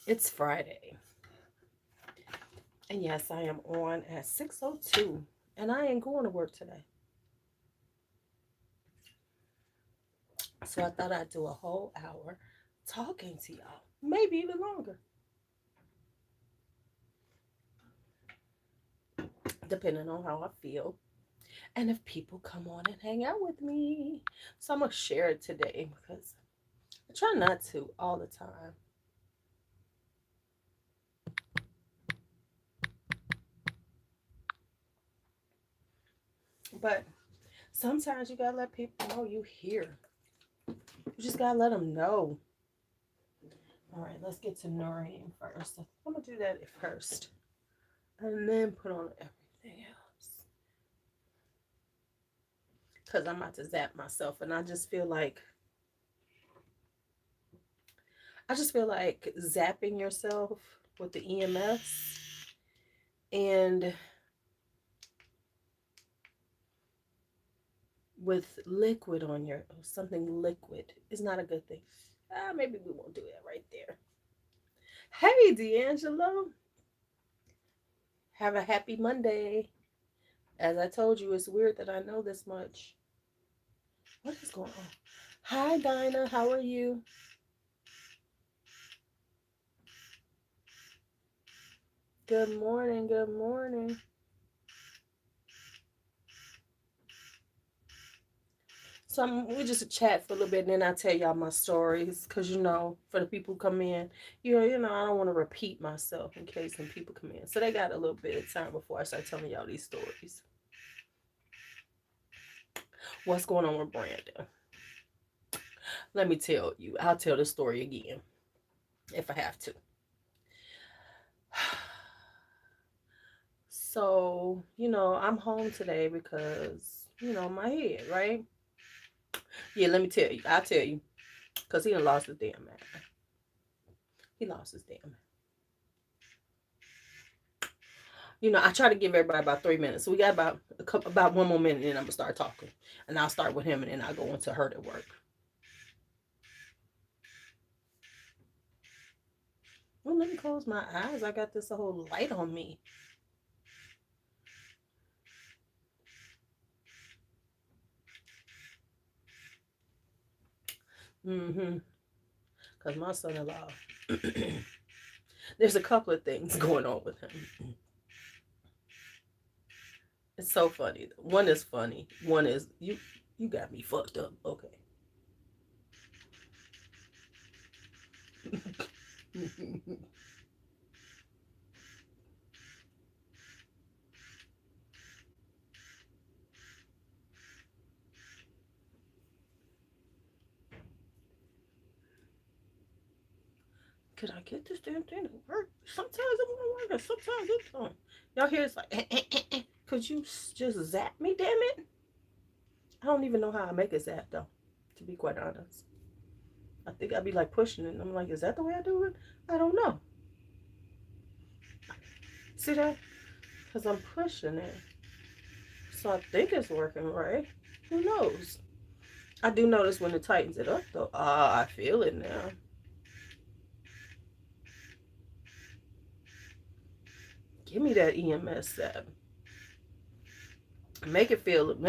It's Friday. And yes, I am on at 6:02. And I ain't going to work today. So I thought I'd do a whole hour talking to y'all. Maybe even longer. Depending on how I feel. And if people come on and hang out with me. So I'm gonna share it today because I try not to all the time. But sometimes you gotta let people know you here. You just gotta let them know. All right, let's get to Noreen first. I'm gonna do that at first, and then put on everything else. Cause I'm about to zap myself, and I just feel like zapping yourself with the EMS and with liquid on your something liquid is not a good thing. Maybe we won't do that right there. Hey, D'Angelo, have a happy Monday. As I told you, it's weird that I know this much. What is going on? Hi, Dinah. How are you? Good morning. Good morning. So we just chat for a little bit, and then I tell y'all my stories, cause for the people who come in, I don't want to repeat myself in case some people come in, so they got a little bit of time before I start telling y'all these stories. What's going on with Brandon? Let me tell you. I'll tell the story again if I have to. So I'm home today because my head, right? Yeah, let me tell you. I'll tell you, cause he done lost his damn man. He lost his damn. I try to give everybody about 3 minutes. So we got about one more minute, and then I'm gonna start talking, and I'll start with him, and then I'll go into her at work. Well, let me close my eyes. I got this whole light on me. Mm-hmm. Cause my son-in-law, there's a couple of things going on with him. It's so funny. One is funny. One is you got me fucked up. Okay. Could I get this damn thing to work? Sometimes it won't work, and sometimes it don't. Y'all hear it's like, could you just zap me, damn it? I don't even know how I make a zap though, to be quite honest. I think I'd be like pushing it. And I'm like, is that the way I do it? I don't know. See that? Because I'm pushing it. So I think it's working right. Who knows? I do notice when it tightens it up though. Ah, I feel it now. Give me that EMS zap. Make it rain,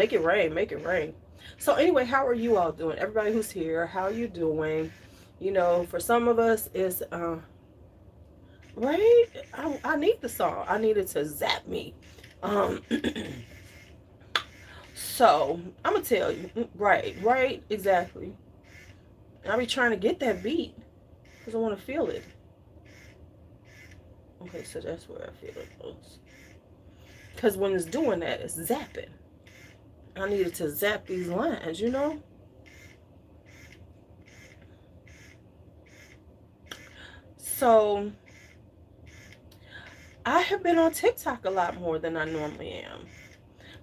make it rain. So anyway, how are you all doing? Everybody who's here, how are you doing? For some of us, it's right. I need the song. I needed to zap me. Um, so I'm gonna tell you, right, exactly. I be trying to get that beat because I want to feel it. Okay, so that's where I feel it most. Because when it's doing that, it's zapping. I needed to zap these lines. So I have been on TikTok a lot more than I normally am.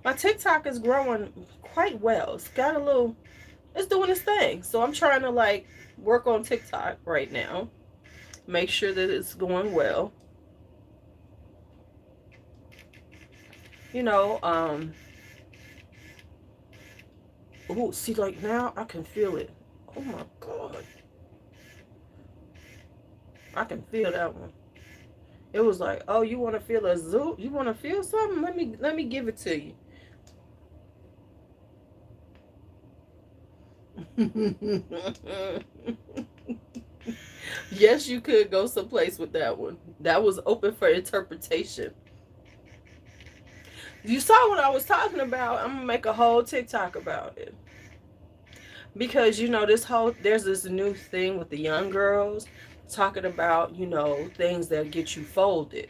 My TikTok is growing quite well. It's doing its thing. So I'm trying to work on TikTok right now. Make sure that it's going well. You know, um, see, like now I can feel it. Oh my God. I can feel that one. It was like, oh, you want to feel a zoo? You want to feel something? Let me give it to you. Yes, you could go someplace with that one. That was open for interpretation. You saw what I was talking about. I'm gonna make a whole TikTok about it. Because there's this new thing with the young girls talking about, things that get you folded.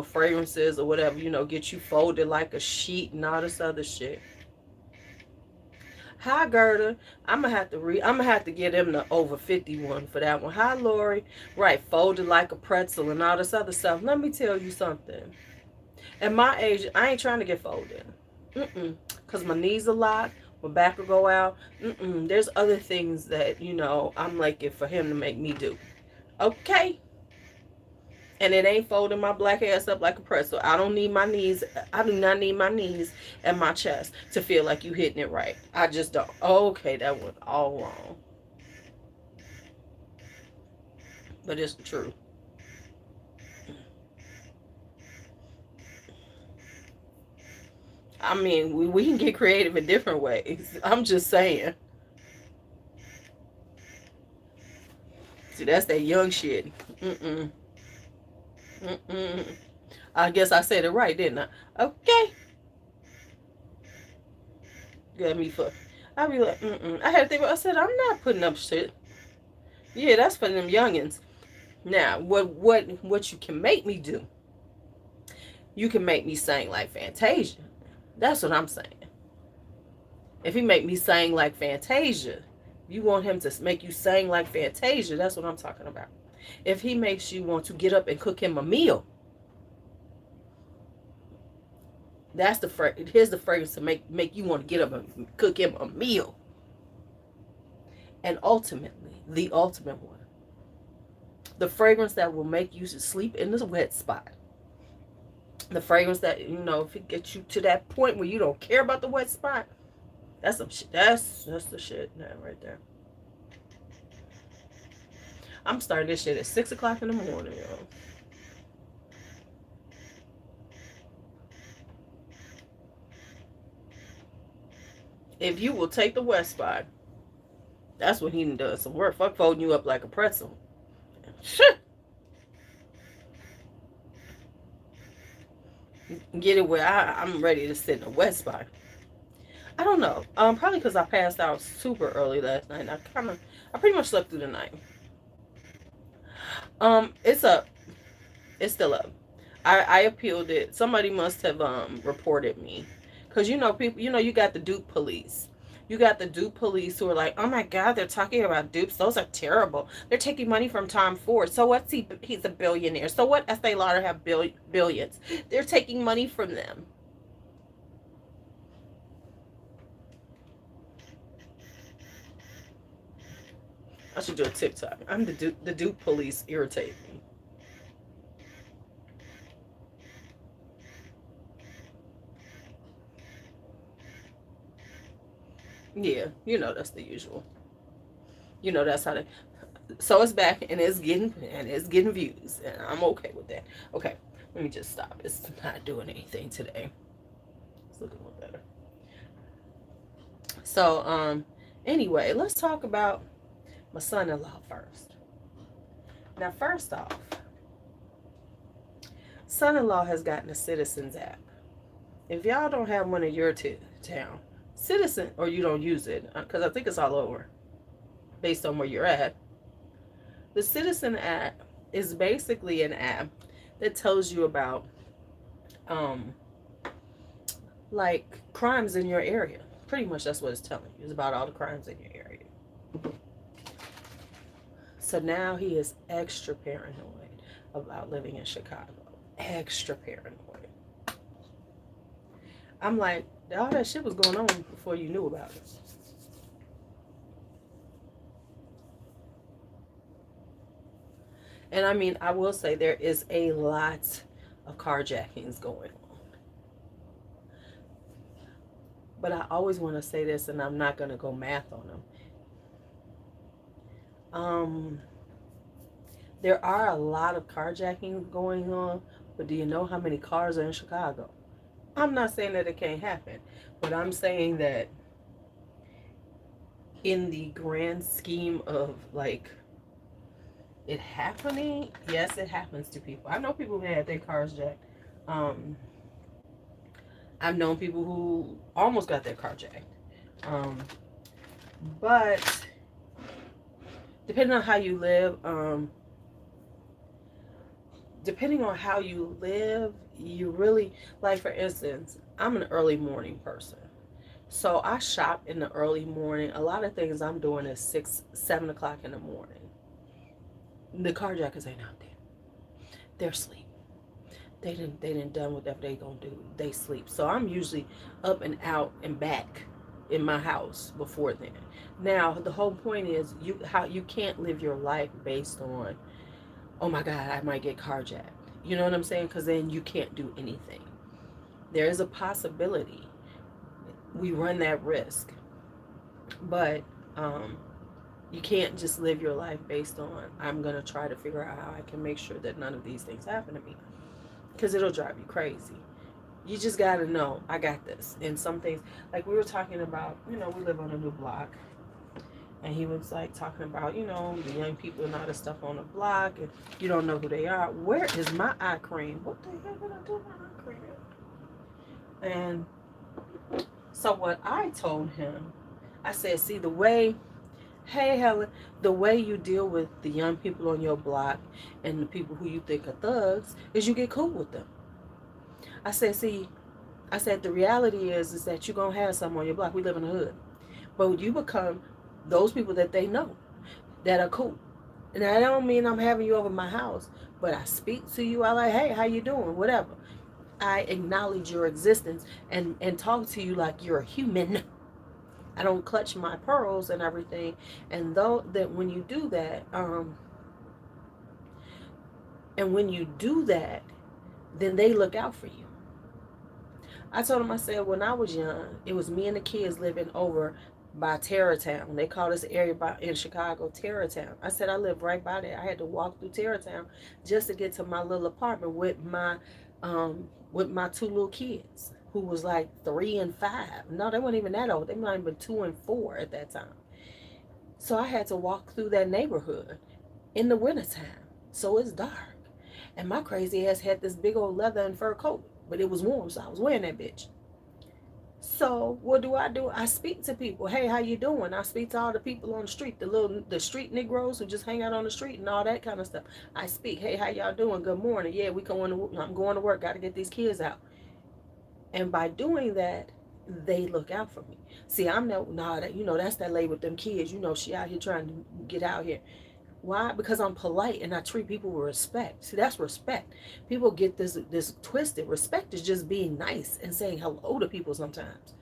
Fragrances or whatever, get you folded like a sheet and all this other shit. Hi Gerda. I'm gonna have to get him the over 51 for that one. Hi Lori. Right, folded like a pretzel and all this other stuff. Let me tell you something. At my age, I ain't trying to get folded. Because my knees a lot, my back will go out. There's other things that, I'm like it for him to make me do. Okay? And it ain't folding my black ass up like a pretzel. I don't need my knees. I do not need my knees and my chest to feel like you hitting it right. I just don't. Okay, that went all wrong. But it's true. I mean, we can get creative in different ways. I'm just saying. See, that's that young shit. Mm-mm. Mm-mm. I guess I said it right, didn't I? Okay. Got me for. I be like, I had to think. I said, I'm not putting up shit. Yeah, that's for them youngins. Now, what you can make me do? You can make me sing like Fantasia. That's what I'm saying. If he make me sing like Fantasia, you want him to make you sing like Fantasia. That's what I'm talking about. If he makes you want to get up and cook him a meal, that's here's the fragrance to make you want to get up and cook him a meal. And ultimately, the ultimate one, the fragrance that will make you sleep in the wet spot. The fragrance that, if it gets you to that point where you don't care about the wet spot, that's some shit. That's the shit right there. I'm starting this shit at 6 o'clock in the morning, yo. If you will take the wet spot, that's what he does some work. Fuck folding you up like a pretzel. Shit. Get it where I'm ready to sit in the wet spot. I don't know. Probably because I passed out super early last night. I pretty much slept through the night. It's up. It's still up. I appealed it. Somebody must have reported me, because people. You got the dupe police. You got the dupe police who are like, oh my God, they're talking about dupes. Those are terrible. They're taking money from Tom Ford. So what's he's a billionaire. So what? Estee Lauder have billions. They're taking money from them. I should do a TikTok. I'm the dupe police irritate me. Yeah, that's the usual. That's how they. So it's back and it's getting views, and I'm okay with that. Okay, let me just stop. It's not doing anything today. It's looking a little better. So anyway, let's talk about my son-in-law first. Now, first off, son-in-law has gotten a Citizens app. If y'all don't have one in your town, Citizen, or you don't use it, because I think it's all over, based on where you're at. The Citizen app is basically an app that tells you about, like, crimes in your area. Pretty much that's what it's telling you. It's about all the crimes in your area. So now he is extra paranoid about living in Chicago. Extra paranoid. I'm like, all that shit was going on before you knew about it. And I mean, I will say there is a lot of carjackings going on. But I always want to say this, and I'm not going to go math on them. There are a lot of carjacking going on, but do you know how many cars are in Chicago? I'm not saying that it can't happen, but I'm saying that in the grand scheme of like it happening, yes, it happens to people. I know people who had their cars jacked. Um, I've known people who almost got their car jacked. Um, but depending on how you live, you really, like for instance, I'm an early morning person. So I shop in the early morning. A lot of things I'm doing is 6, 7 o'clock in the morning. The carjackers ain't out there. They're asleep. They didn't done whatever they gonna do. They sleep. So I'm usually up and out and back in my house before then. Now the whole point is you can't live your life based on, oh my God, I might get carjacked. You know what I'm saying? Because then you can't do anything. There is a possibility. We run that risk. But you can't just live your life based on, I'm going to try to figure out how I can make sure that none of these things happen to me. Because it'll drive you crazy. You just got to know, I got this. And some things, like we were talking about, we live on a new block. And he was like talking about, the young people and all the stuff on the block. And you don't know who they are. Where is my eye cream? What the hell did I do with my eye cream? And so what I told him, I said, see, hey Helen, the way you deal with the young people on your block and the people who you think are thugs is you get cool with them. I said, the reality is that you're going to have some on your block. We live in the hood. But you become those people that they know that are cool. And I don't mean I'm having you over my house, but I speak to you. I like, hey, how you doing? Whatever. I acknowledge your existence and talk to you like you're a human. I don't clutch my pearls and everything. And though that when you do that, then they look out for you. I told him, I said, when I was young, it was me and the kids living over by Terrortown. They call this area in Chicago Terrortown. I said, I lived right by there. I had to walk through Terrortown just to get to my little apartment with my 2 little kids, who was like 3 and 5. No, they weren't even that old. They might have been 2 and 4 at that time. So I had to walk through that neighborhood in the wintertime. So it's dark. And my crazy ass had this big old leather and fur coat. But it was warm, so I was wearing that bitch. So what do? I speak to people. Hey, how you doing? I speak to all the people on the street, the street Negroes who just hang out on the street and all that kind of stuff. I speak. Hey, how y'all doing? Good morning. Yeah, I'm going to work. Got to get these kids out. And by doing that, they look out for me. See, I'm that's that lady with them kids. She out here trying to get out here. Why? Because I'm polite and I treat people with respect. See, that's respect. People get this twisted. Respect is just being nice and saying hello to people sometimes.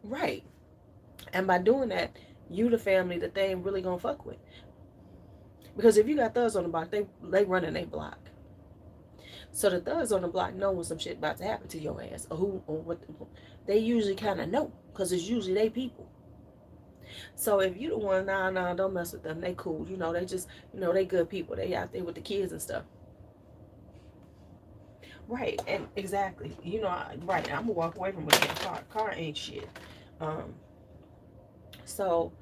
Right. And by doing that, you the family that they ain't really gonna fuck with. Because if you got thugs on the block, they running their block. So the thugs on the block know when some shit about to happen to your ass, or what. They usually kind of know, because it's usually they people. So if you the one, nah, don't mess with them. They cool. They just, they good people. They out there with the kids and stuff. Right, and exactly. Right, I'm gonna walk away from it. Car ain't shit. So,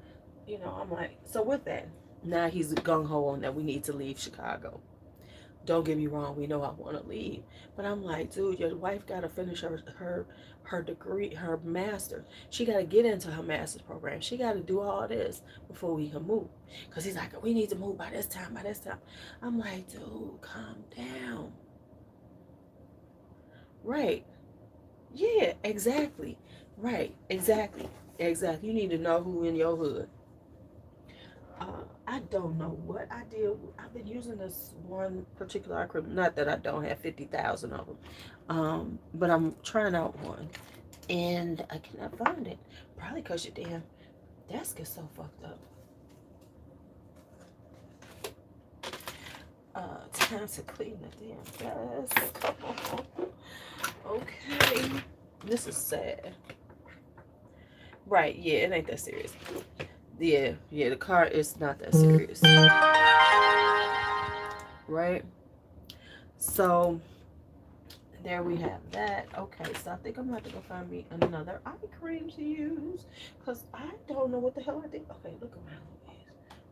I'm like, so with that, now he's gung-ho on that we need to leave Chicago. Don't get me wrong, we know I want to leave. But I'm like, dude, your wife got to finish her degree, her master's. She got to get into her master's program. She got to do all this before we can move. Because he's like, we need to move by this time. I'm like, dude, calm down. Right. Yeah, exactly. Right, exactly. You need to know who in your hood. I don't know what I did. I've been using this one particular acronym. Not that I don't have 50,000 of them. But I'm trying out one. And I cannot find it. Probably because your damn desk is so fucked up. Time to clean the damn desk. Okay. This is sad. Right, yeah, it ain't that serious. Yeah, yeah, the car is not that serious. Right? So there we have that. Okay, so I think I'm gonna have to go find me another eye cream to use. Cause I don't know what the hell I did. Okay, look around, Louise.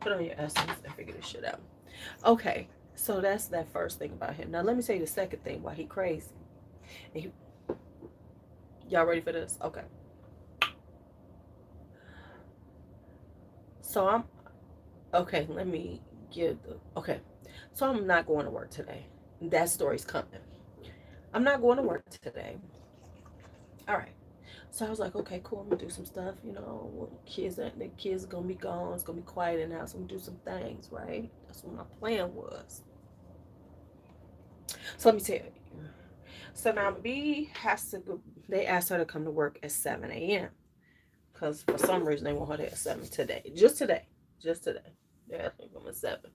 Put on your essence and figure this shit out. Okay, so that's that first thing about him. Now let me tell you the second thing why he crazy. And he, y'all ready for this? Okay. So I'm okay, let me get the okay. So I'm not going to work today. That story's coming. I'm not going to work today. All right. So I was like, okay, cool. I'm gonna do some stuff. You know, the kids are gonna be gone. It's gonna be quiet in the house. I'm gonna do some things, right? That's what my plan was. So let me tell you. So now B has to go. They asked her to come to work at 7 a.m. because for some reason they want her there at 7 today. Just today. Just today. They asked her to come at 7.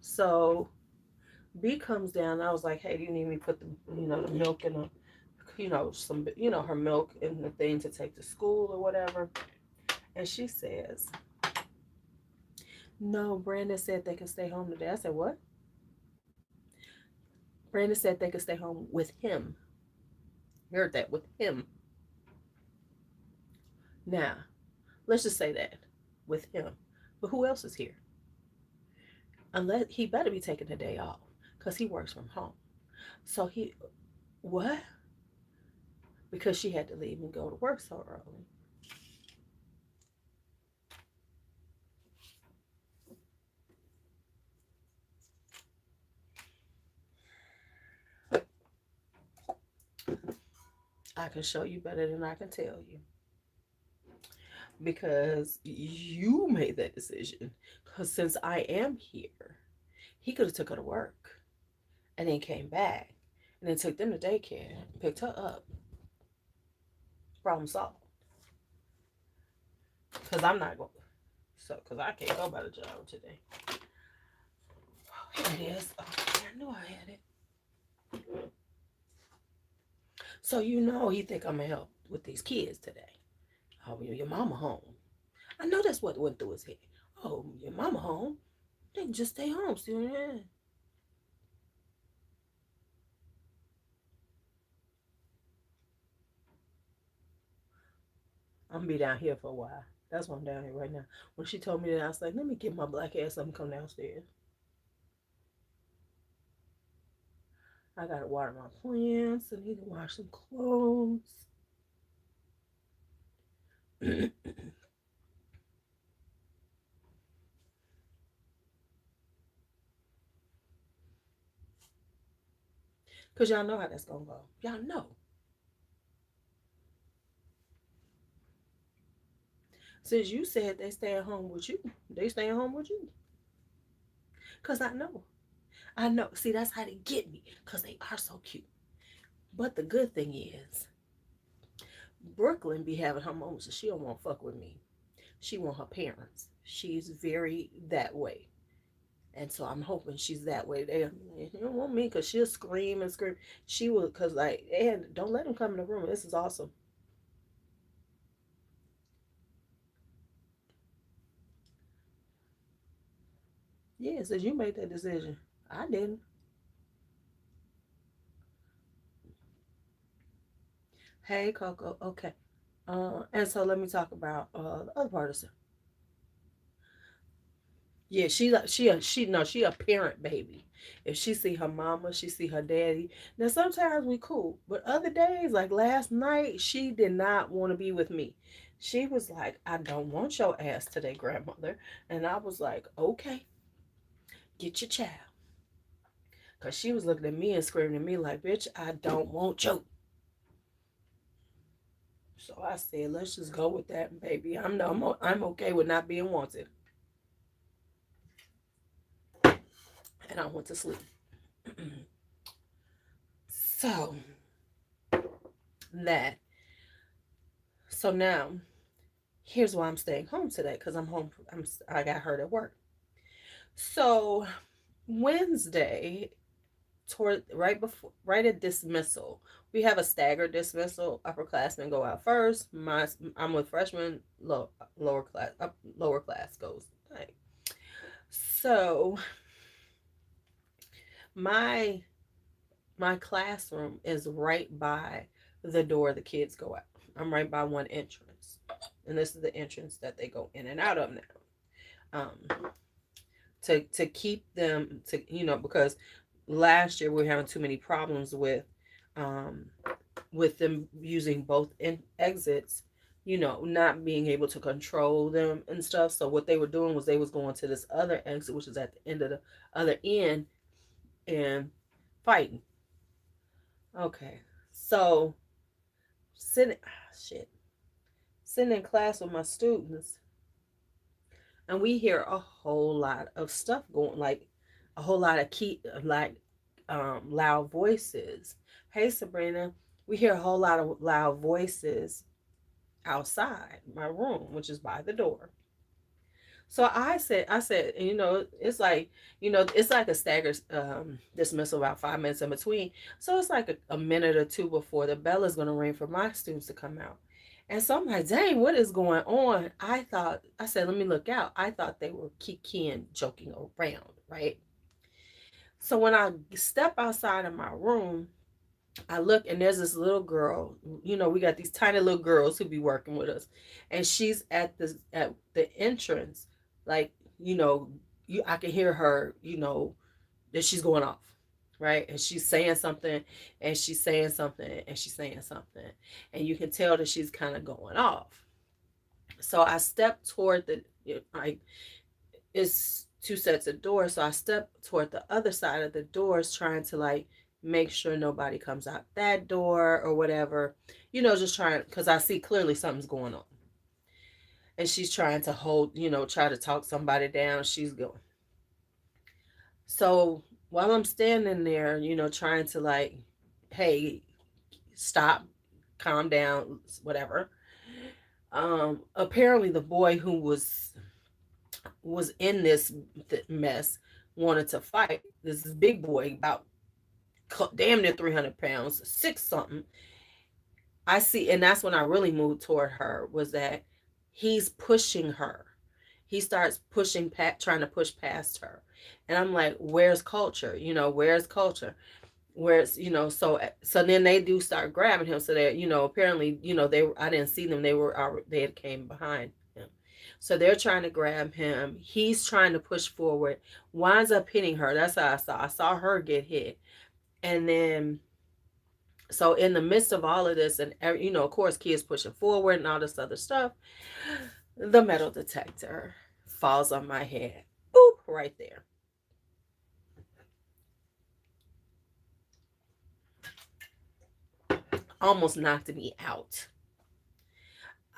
So B comes down. I was like, hey, do you need me to put the the milk in a some her milk in the thing to take to school or whatever? And she says, no, Brandon said they can stay home today. I said, what? Brandon said they could stay home with him. You heard that, with him. Now, let's just say that, with him. But who else is here? Unless he better be taking the day off because he works from home. So he, what? Because she had to leave and go to work so early. I can show you better than I can tell you because you made that decision. Because since I am here, he could have took her to work and then came back and then took them to daycare, picked her up. Problem solved. Because I'm not going. So, because I can't go by the job today. Here it is. Oh, I knew I had it. So he think I'm gonna help with these kids today. Oh, your mama home. I know that's what went through his head. Oh, your mama home. They can just stay home. See what I mean? I'm gonna be down here for a while. That's why I'm down here right now. When she told me that, I was like, let me get my black ass up and come downstairs. I gotta water my plants. I need to wash some clothes. Cause y'all know how that's gonna go. Y'all know. Since you said they staying home with you, they staying home with you. Cause I know. I know. See, that's how they get me. Cause they are so cute. But the good thing is, Brooklyn be having her moments that she don't want to fuck with me. She want her parents. She's very that way. And so I'm hoping she's that way. They don't want me because she'll scream and scream. She will, because like, and don't let them come in the room. This is awesome. Yeah, since you made that decision. I didn't. Hey, Coco. Okay. And so let me talk about the other part of it. Yeah, she a parent baby. If she see her mama, she see her daddy. Now sometimes we cool, but other days, like last night, she did not want to be with me. She was like, "I don't want your ass today, grandmother," and I was like, "Okay, get your child," cause she was looking at me and screaming at me like, "Bitch, I don't want you." So I said, "Let's just go with that, baby. I'm okay with not being wanted," and I went to sleep. So that so now here's why I'm staying home today because I'm home. I got hurt at work. So Wednesday, right at dismissal. We have a staggered dismissal. Upperclassmen go out first. I'm with freshmen. Lower class goes. Right. So my my classroom is right by the door the kids go out. I'm right by one entrance, and this is the entrance that they go in and out of now. Um, to keep them to because last year we were having too many problems um with them using both exits, not being able to control them and stuff. So what they were doing was they was going to this other exit, which is at the end of the other end, and fighting. Okay, so sitting shit sitting in class with my students, and we hear a whole lot of stuff going, like a whole lot of loud voices. Hey Sabrina, we hear a whole lot of loud voices outside my room, which is by the door. So I said, it's like a staggered dismissal, about 5 minutes in between. So it's like a minute or two before the bell is going to ring for my students to come out. And so I'm like, dang, what is going on? I said, let me look out. I thought they were kikiing, joking around, right? So when I step outside of my room, I look, and there's this little girl. We got these tiny little girls who be working with us, and she's at the entrance, like I can hear her, that she's going off, right, and she's saying something, and she's saying something, and she's saying something, and you can tell that she's kind of going off. So I stepped toward like it's two sets of doors, so I stepped toward the other side of the doors, trying to like make sure nobody comes out that door or whatever, just trying, because I see clearly something's going on. And she's trying to try to talk somebody down. She's going. So while I'm standing there, trying to like, hey, stop, calm down, whatever. Apparently the boy who was in this mess wanted to fight. This is big boy, about damn near 300 pounds, six something. I see, and that's when I really moved toward her, was that he's pushing her. He starts trying to push past her. And I'm like, where's culture? Where's culture? Where's, so then they do start grabbing him. So that, apparently, I didn't see them. They had came behind him. So they're trying to grab him. He's trying to push forward, winds up hitting her. That's how I saw her get hit. And then, so in the midst of all of this, and of course, kids pushing forward and all this other stuff, the metal detector falls on my head. Boop, right there. Almost knocked me out.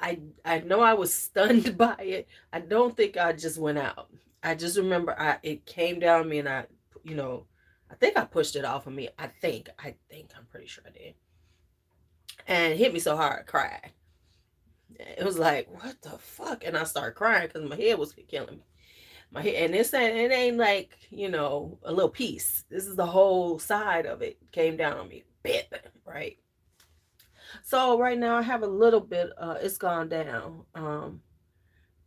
I know I was stunned by it. I don't think I just went out. I just remember it came down on me, and I think I pushed it off of me. I'm pretty sure I did. And it hit me so hard, I cried. It was like, what the fuck? And I started crying because my head was killing me. My head, and it ain't like, a little piece. This is the whole side of it came down on me. Bit, right? So right now I have a little bit, it's gone down.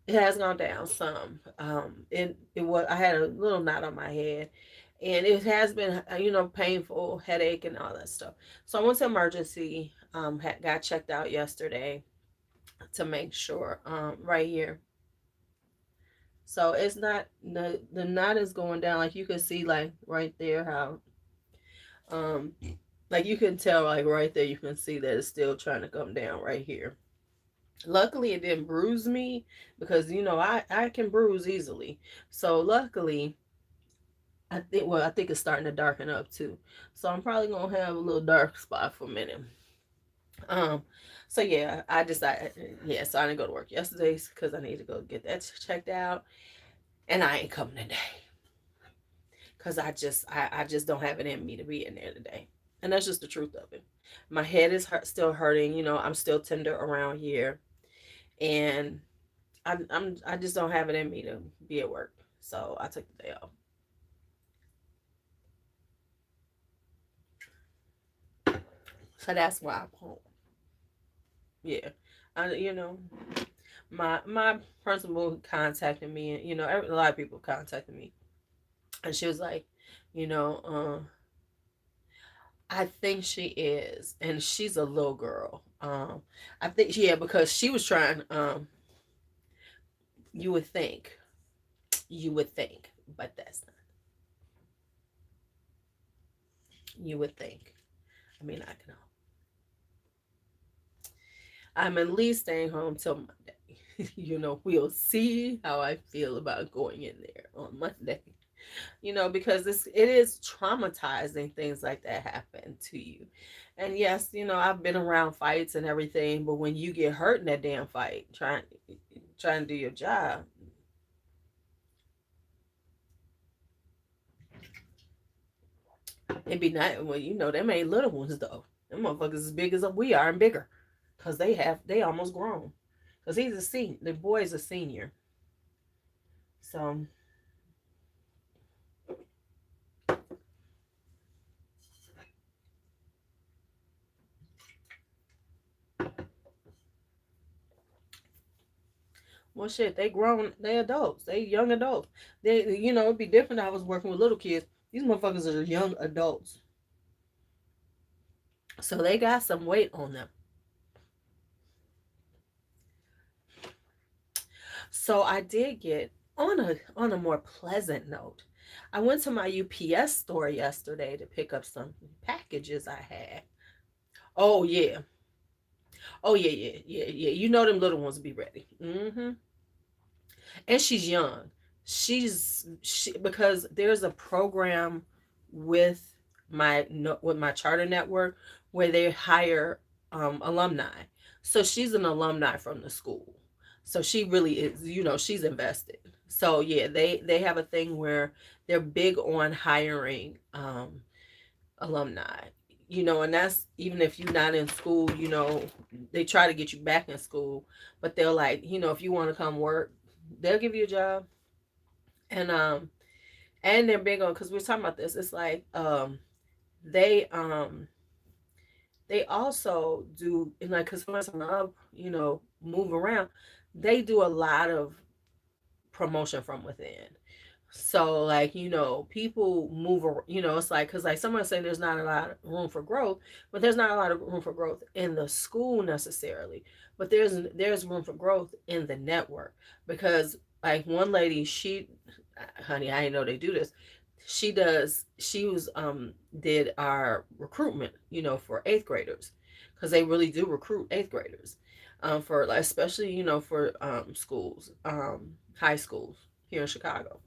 It has gone down some. I had a little knot on my head, and it has been, painful, headache and all that stuff. So I went to emergency, got checked out yesterday to make sure, right here. So it's not, the knot is going down, like you can see, like right there, how, like you can tell, like right there, you can see that it's still trying to come down right here. Luckily it didn't bruise me, because I can bruise easily. So luckily, I think it's starting to darken up too. So I'm probably gonna have a little dark spot for a minute. Um, so yeah, I decided, yeah, so I didn't go to work yesterday because I need to go get that checked out, and I ain't coming today because I just don't have it in me to be in there today, and that's just the truth of it. My head is still hurting. I'm still tender around here, and I just don't have it in me to be at work, so I took the day off. So that's why I'm home. Yeah. You know, my principal contacted me, and a lot of people contacted me, and she was like, you know, I think she is, and she's a little girl. I think, yeah, because she was trying. You would think, but that's not. You would think. I mean, I can. I'm at least staying home till Monday. We'll see how I feel about going in there on Monday. Because it is traumatizing, things like that happen to you. And yes, I've been around fights and everything, but when you get hurt in that damn fight, trying to do your job, it'd be nice. Well, them ain't little ones though. Them motherfuckers as big as we are and bigger, cause they almost grown. Cause he's a senior. The boy's a senior. So well, shit, they grown, they adults, they young adults. It'd be different if I was working with little kids. These motherfuckers are young adults. So they got some weight on them. So I did get on a more pleasant note. I went to my UPS store yesterday to pick up some packages I had. Oh yeah. Oh yeah, yeah, yeah, yeah. Them little ones will be ready. And she's young. Because there's a program with my charter network where they hire alumni. So she's an alumni from the school. So she really is, she's invested. So yeah, they have a thing where they're big on hiring alumni. And that's even if you're not in school, they try to get you back in school, but they'll like, if you want to come work, they'll give you a job. And they're big on, because we're talking about this, it's like they they also do, like, because once I'm move around, they do a lot of promotion from within. So like, people move, it's like, because like someone saying there's not a lot of room for growth, but there's not a lot of room for growth in the school necessarily, but there's room for growth in the network. Because like one lady, honey, I didn't know they do this. She was did our recruitment, for eighth graders, because they really do recruit eighth graders, for like, especially, for schools, high schools here in Chicago.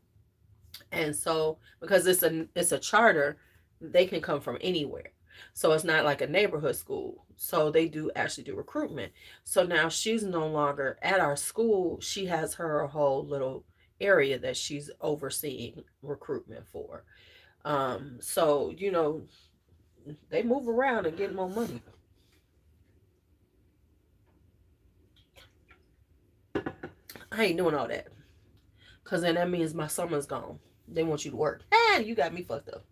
And so because it's a charter, they can come from anywhere. So it's not like a neighborhood school. So they do actually do recruitment. So now she's no longer at our school. She has her whole little area that she's overseeing recruitment for. So, they move around and get more money. I ain't doing all that. Cause then that means my summer's gone. They want you to work. You got me fucked up.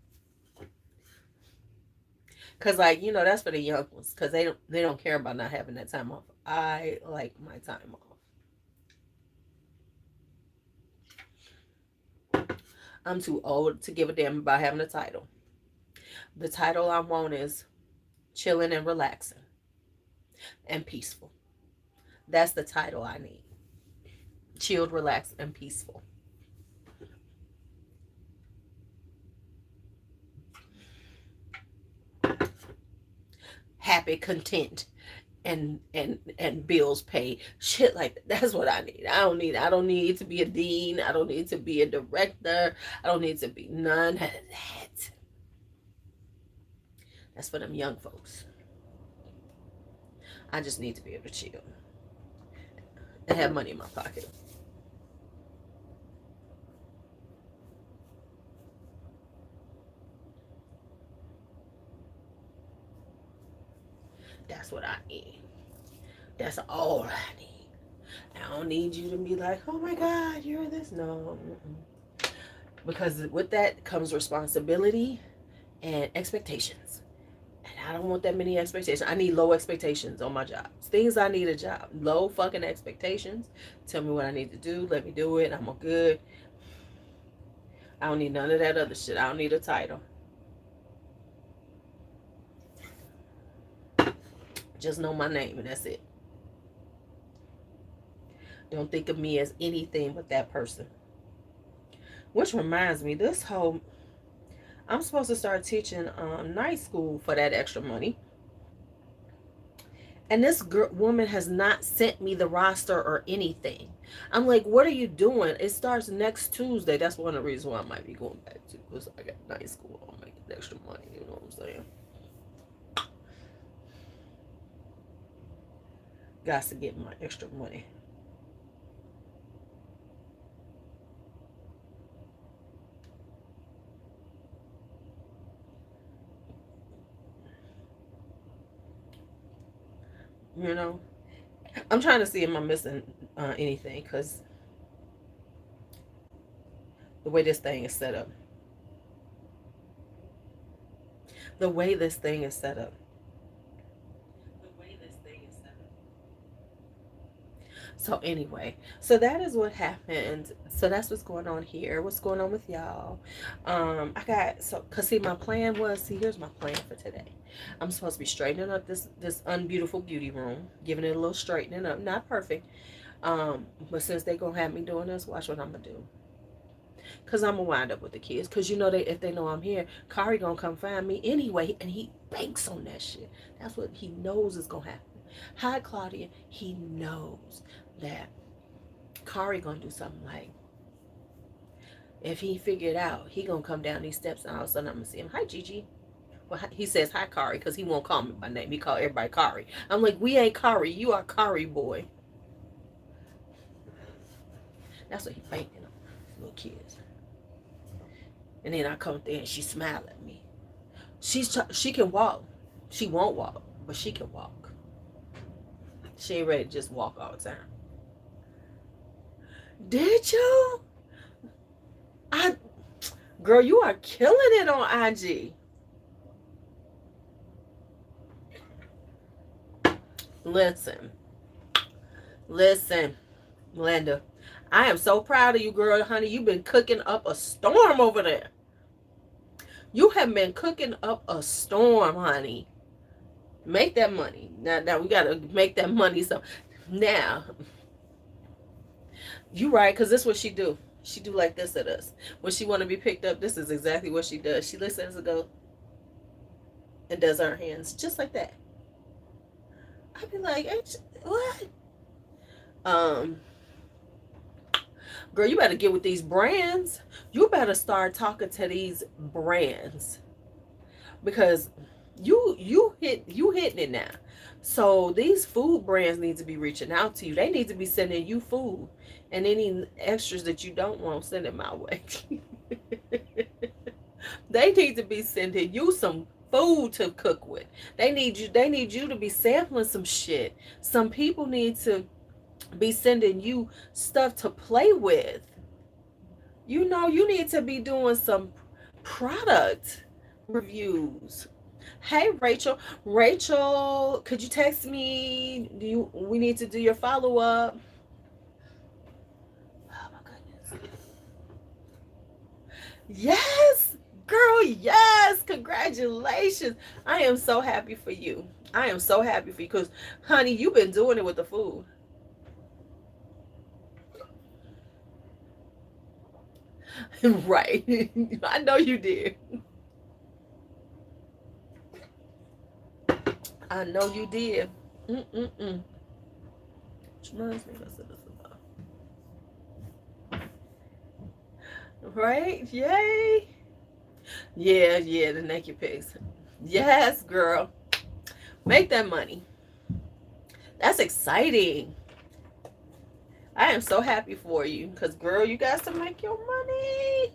Cause like, that's for the young ones. Cause they don't care about not having that time off. I like my time off. I'm too old to give a damn about having a title. The title I want is chilling and relaxing and peaceful. That's the title I need. Chilled, relaxed, and peaceful. Happy, content, and bills paid. Shit like that. That's what I need. I don't need to be a dean. I don't need to be a director. I don't need to be none of that. That's for them young folks. I just need to be able to chill and have money in my pocket. That's what I need. That's all I need. I don't need you to be like, oh my God, you're this. No. Because with that comes responsibility and expectations. And I don't want that many expectations. I need low expectations on my jobs. Things I need a job. Low fucking expectations. Tell me what I need to do. Let me do it. I'm good. I don't need none of that other shit. I don't need a title. Just know my name and that's it. Don't think of me as anything but that person. Which reminds me, I'm supposed to start teaching night school for that extra money. And this woman has not sent me the roster or anything. I'm like, what are you doing? It starts next Tuesday. That's one of the reasons why I might be going back to, because I got night school. I'm making extra money. You know what I'm saying? Got to get my extra money. You know, I'm trying to see if I'm missing anything, because the way this thing is set up. The way this thing is set up. So anyway, so that is what happened. So that's what's going on here. What's going on with y'all? Cause see, my plan was, here's my plan for today. I'm supposed to be straightening up this unbeautiful beauty room, giving it a little straightening up. Not perfect. But since they gonna have me doing this, watch what I'm gonna do. Cause I'm gonna wind up with the kids. Cause you know, if they know I'm here, Kari gonna come find me anyway, and he banks on that shit. That's what he knows is gonna happen. Hi, Claudia. He knows that Kari gonna do something like, if he figure it out, he gonna come down these steps, and all of a sudden I'm gonna see him. Hi, Gigi. Well, he says hi, Kari, because he won't call me by name. He call everybody Kari. I'm like, we ain't Kari. You are Kari, boy. That's what he banking on, little kids. And then I come there and she smile at me. She can walk. She won't walk, but she can walk. She ain't ready to just walk all the time. Did you? Girl, you are killing it on IG. Listen, Linda. I am so proud of you, girl, honey. You've been cooking up a storm over there. You have been cooking up a storm, honey. Make that money. Now we gotta make that money. So now, you right, because this is what she do. She do like this at us. When she want to be picked up, this is exactly what she does. She listens and go and does her hands just like that. I'd be like, what? Girl, you better get with these brands. You better start talking to these brands, because you hitting it now. So these food brands need to be reaching out to you. They need to be sending you food, and any extras that you don't want, send it my way. They need to be sending you some food to cook with. They need you to be sampling some shit. Some people need to be sending you stuff to play with. You know, you need to be doing some product reviews. Hey, Rachel. Rachel, could you text me? We need to do your follow-up. Oh my goodness. Yes, girl, yes. Congratulations. I am so happy for you. I am so happy for you, because, honey, you've been doing it with the food. Right. I know you did. I know you did. Which reminds me, let's set this about. Right? Yay. Yeah, the naked pics. Yes, girl. Make that money. That's exciting. I am so happy for you, because, girl, you got to make your money.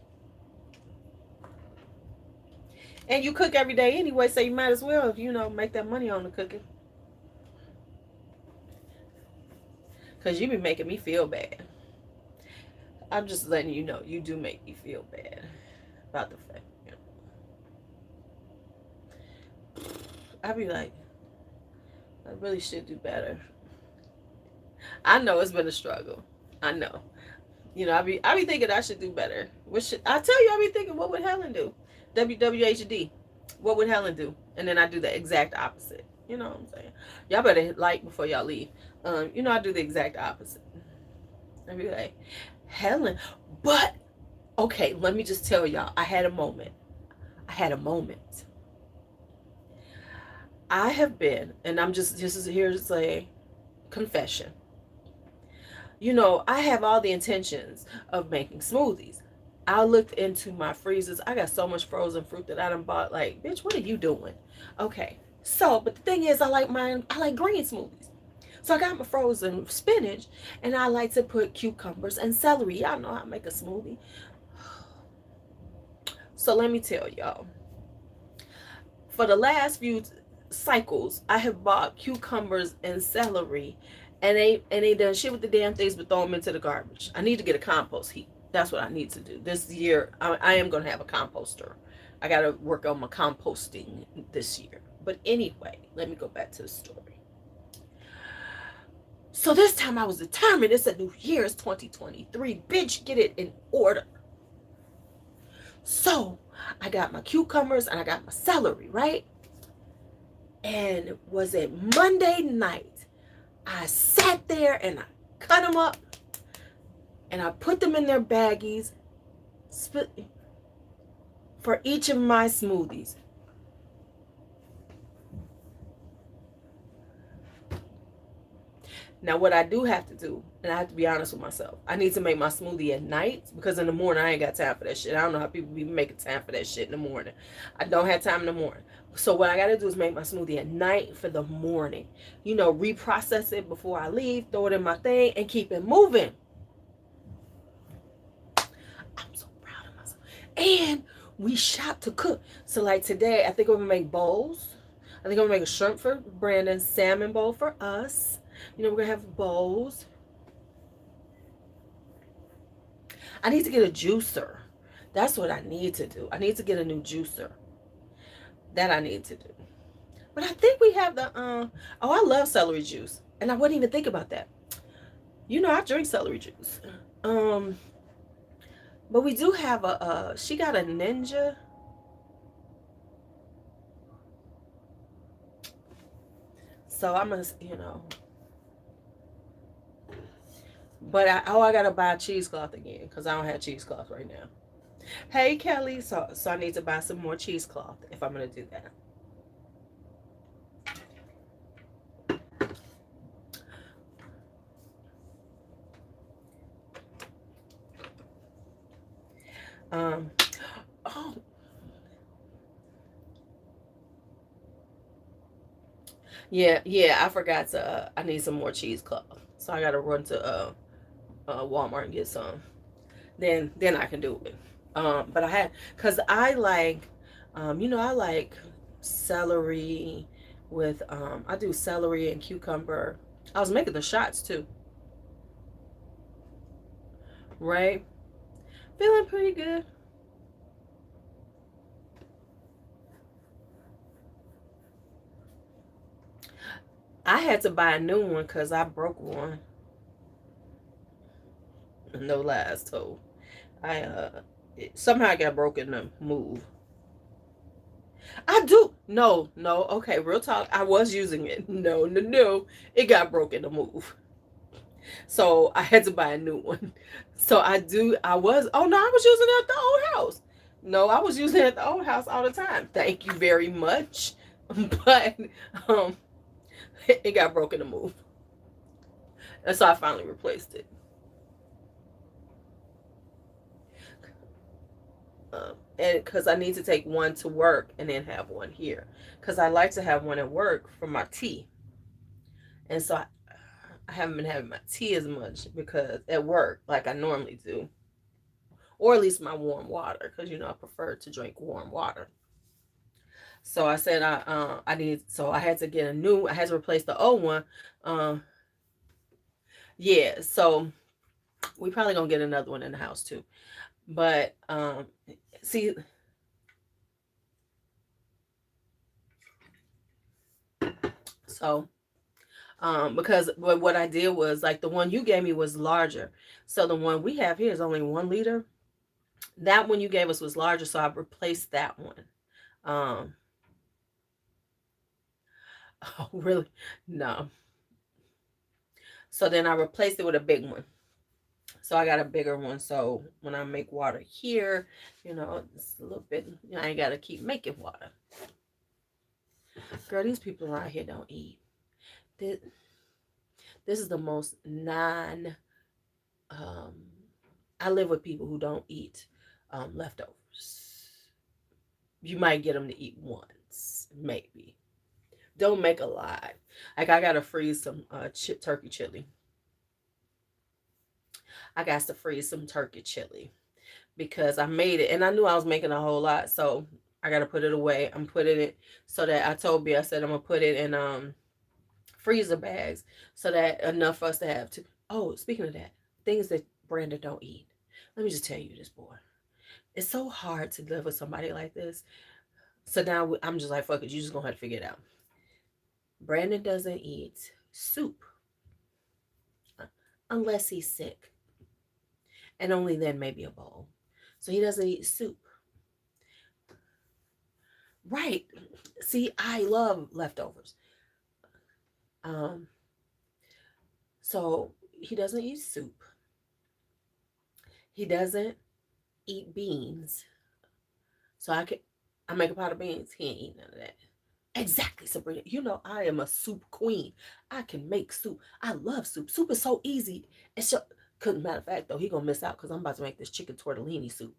And you cook every day anyway, so you might as well, make that money on the cooking. Because you be making me feel bad. I'm just letting you know, you do make me feel bad about the fact. I be like, I really should do better. I know it's been a struggle. I know. You know, I be thinking I should do better. What should I tell you? I be thinking, what would Helen do? WWHD. What would Helen do? And then I do the exact opposite. You know what I'm saying? Y'all better hit like before y'all leave. You know, I do the exact opposite. I be like, Helen, but okay, let me just tell y'all, I had a moment. I had a moment. I have been, and I'm just here to say confession. You know, I have all the intentions of making smoothies. I looked into my freezers. I got so much frozen fruit that I done bought. Like, bitch, what are you doing? Okay. So, but the thing is, I like green smoothies. So I got my frozen spinach, and I like to put cucumbers and celery. Y'all know how to make a smoothie. So let me tell y'all. For the last few cycles, I have bought cucumbers and celery, and they done shit with the damn things, but throw them into the garbage. I need to get a compost heap. That's what I need to do this year. I am gonna have a composter. I gotta work on my composting this year. But anyway, let me go back to the story. So this time I was determined. It's a new year. It's 2023. Bitch, get it in order. So I got my cucumbers and I got my celery, right? And was it Monday night? I sat there and I cut them up and I put them in their baggies for each of my smoothies. Now, what I do have to do, and I have to be honest with myself, I need to make my smoothie at night, because in the morning, I ain't got time for that shit. I don't know how people be making time for that shit in the morning. I don't have time in the morning. So what I got to do is make my smoothie at night for the morning. You know, reprocess it before I leave, throw it in my thing, and keep it moving. I'm so proud of myself. And we shop to cook. So like today, I think I'm going to make bowls. I think I'm going to make a shrimp for Brandon, salmon bowl for us. You know, we're going to have bowls. I need to get a juicer. That's what I need to do. I need to get a new juicer. That I need to do. But I think we have the, oh, I love celery juice. And I wouldn't even think about that. You know, I drink celery juice. But we do have she got a Ninja. So I'm going to, you know. But I got to buy a cheesecloth again, because I don't have cheesecloth right now. Hey, Kelly. So I need to buy some more cheesecloth if I'm going to do that. Oh. Yeah, I forgot to, I need some more cheesecloth. So I got to run to Walmart and get some. Then I can do it. But I had, because I like, you know, I like celery with, I do celery and cucumber. I was making the shots too. Right? Feeling pretty good. I had to buy a new one because I broke one. No lies told. Somehow I got broken to move. I do. No. Okay, real talk. I was using it. No. It got broken to move. So I had to buy a new one. So I was, oh no, I was using it at the old house. No, I was using it at the old house all the time. Thank you very much. But it got broken to move. And so I finally replaced it. And because I need to take one to work and then have one here, because I like to have one at work for my tea. And so I haven't been having my tea as much because at work, like I normally do, or at least my warm water, because you know I prefer to drink warm water. So I said so I had to get I had to replace the old one. Yeah, so we probably gonna get another one in the house too. But see, So, because what I did was, like, the one you gave me was larger. So the one we have here is only 1 liter. That one you gave us was larger, so I replaced that one. Um, oh, really? No. So then I replaced it with a big one. So I got a bigger one. So when I make water here, it's a little bit, I ain't got to keep making water. Girl, these people around here don't eat. This is the most I live with people who don't eat leftovers. You might get them to eat once, maybe. Don't make a lot. Like, I gotta freeze some turkey chili. I got to freeze some turkey chili because I made it and I knew I was making a whole lot, so I gotta put it away. I'm putting it so that I told B, I said I'm gonna put it in freezer bags so that enough for us to have to. Oh, speaking of that, things that Brandon don't eat. Let me just tell you this, boy. It's so hard to live with somebody like this. So now I'm just like, fuck it. You just gonna have to figure it out. Brandon doesn't eat soup unless he's sick, and only then maybe a bowl. So he doesn't eat soup. Right. See, I love leftovers. Um, so he doesn't eat soup. He doesn't eat beans. So I make a pot of beans. He ain't eating none of that. Exactly, Sabrina. I am a soup queen. I can make soup. I love soup. Soup is so easy. It's just, matter of fact, though, he gonna miss out because I'm about to make this chicken tortellini soup.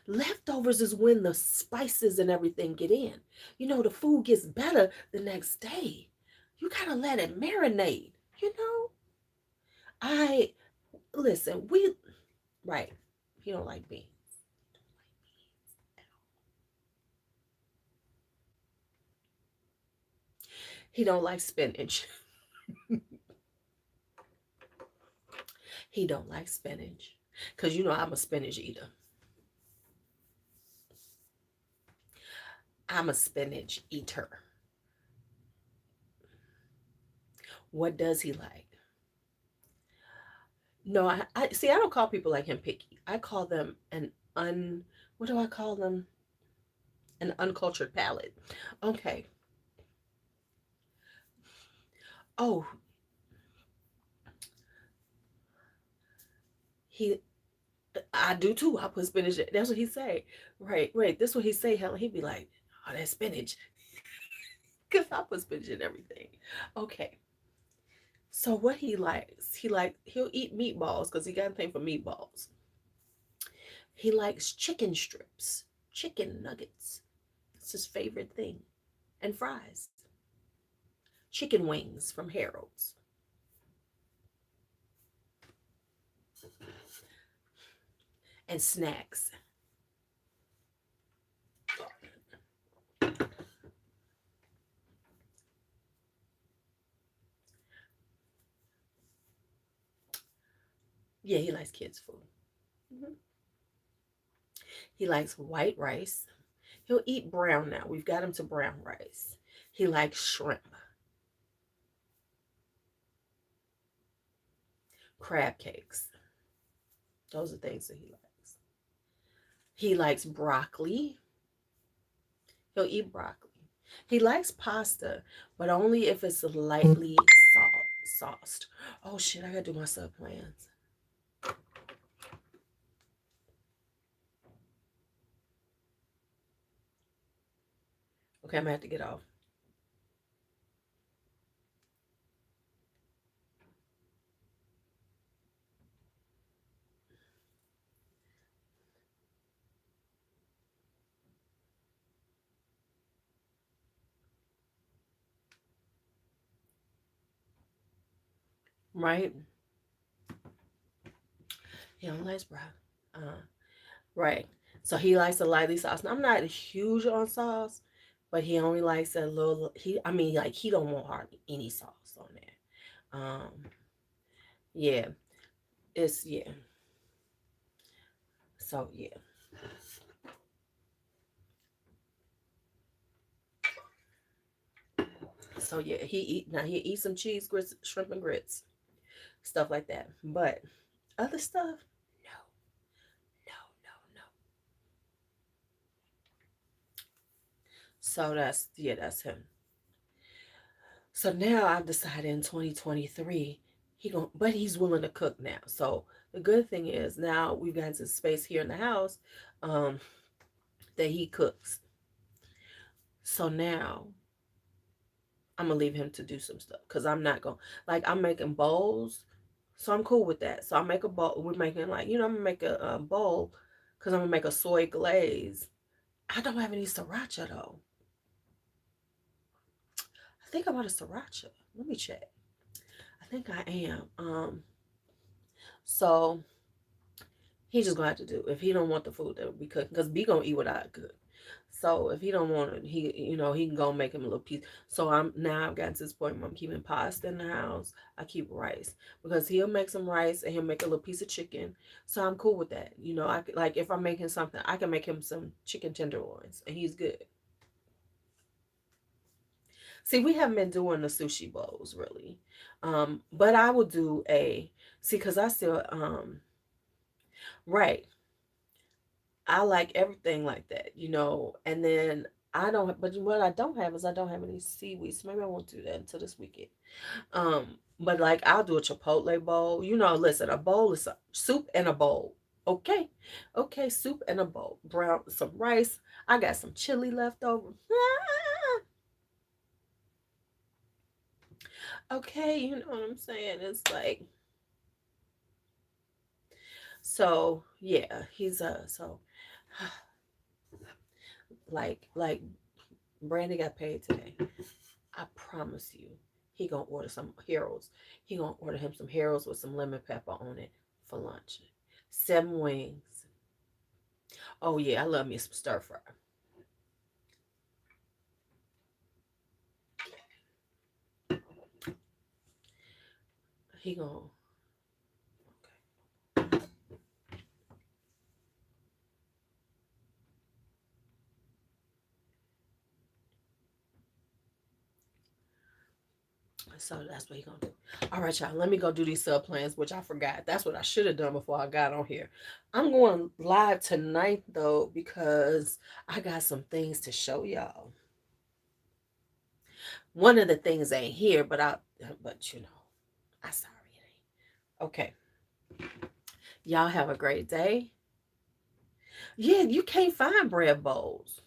Leftovers is when the spices and everything get in. The food gets better the next day. You gotta let it marinate. I listen. Right. He don't like beans. He don't like spinach. He don't like spinach because I'm a spinach eater. I'm a spinach eater. What does he like? No, I see. I don't call people like him picky. I call them what do I call them? An uncultured palate. Okay. Oh, he. I do too. I put spinach. That's what he say. Right. This is what he say. Helen. He'd be like, "Oh, that's spinach," because I put spinach in everything. Okay. So what he likes? He'll eat meatballs because he got a thing for meatballs. He likes chicken strips, chicken nuggets. It's his favorite thing, and fries. Chicken wings from Harold's. And snacks. Yeah, he likes kids' food. Mm-hmm. He likes white rice. He'll eat brown now. We've got him to brown rice. He likes shrimp. Crab cakes. Those are things that he likes. He likes broccoli. He'll eat broccoli. He likes pasta, but only if it's lightly sauced. Oh shit, I gotta do my sub plans. Okay, I'm gonna have to get off. Right? He don't like broccoli. Right. So he likes a lightly sauce. Now, I'm not huge on sauce, but he only likes a little. He don't want hardly any sauce on there. Yeah, yeah. So yeah. So yeah, he eat some cheese grits, shrimp and grits, stuff like that. But other stuff, no, no, no, no. So that's him. So now I've decided in 2023 but he's willing to cook now. So the good thing is now we've got some space here in the house um, that he cooks. So now I'm gonna leave him to do some stuff because I'm not gonna like I'm making bowls, so I'm cool with that. So I make a bowl. We're making like I'm gonna make a bowl because I'm gonna make a soy glaze. I don't have any sriracha though. I think I bought a sriracha. Let me check. I think I am. So he just gonna have to do if he don't want the food that we cook because B gonna eat what I cook. So if he don't want it, he can go make him a little piece. So I've gotten to this point where I'm keeping pasta in the house. I keep rice because he'll make some rice and he'll make a little piece of chicken. So I'm cool with that. I like if I'm making something, I can make him some chicken tenderloins and he's good. See, we haven't been doing the sushi bowls really, but I will do because I still right. I like everything like that. And then but what I don't have is I don't have any seaweed. So maybe I won't do that until this weekend. But like I'll do a Chipotle bowl. Listen, a bowl is soup and a bowl. Okay. Okay, soup and a bowl. Some rice. I got some chili left over. Okay, you know what I'm saying? It's like so yeah, he's so like Brandy got paid today. I promise you, he gonna order some heroes. He gonna order him some heroes with some lemon pepper on it for lunch. 7 wings. Oh yeah, I love me some stir fry. He gonna so that's what he gonna do. All right, y'all. Let me go do these sub plans, which I forgot. That's what I should have done before I got on here. I'm going live tonight though because I got some things to show y'all. One of the things ain't here, but I sorry it ain't. Okay. Y'all have a great day. Yeah, you can't find bread bowls.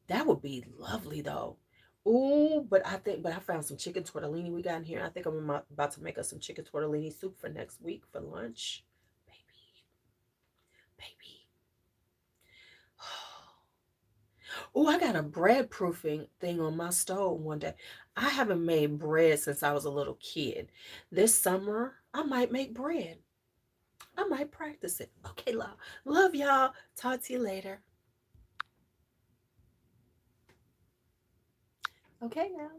That would be lovely though. Ooh, but I found some chicken tortellini we got in here. I think I'm about to make us some chicken tortellini soup for next week for lunch. Baby, baby. Oh, I got a bread proofing thing on my stove one day. I haven't made bread since I was a little kid. This summer, I might make bread. I might practice it. Okay, love. Love y'all. Talk to you later. Okay, now.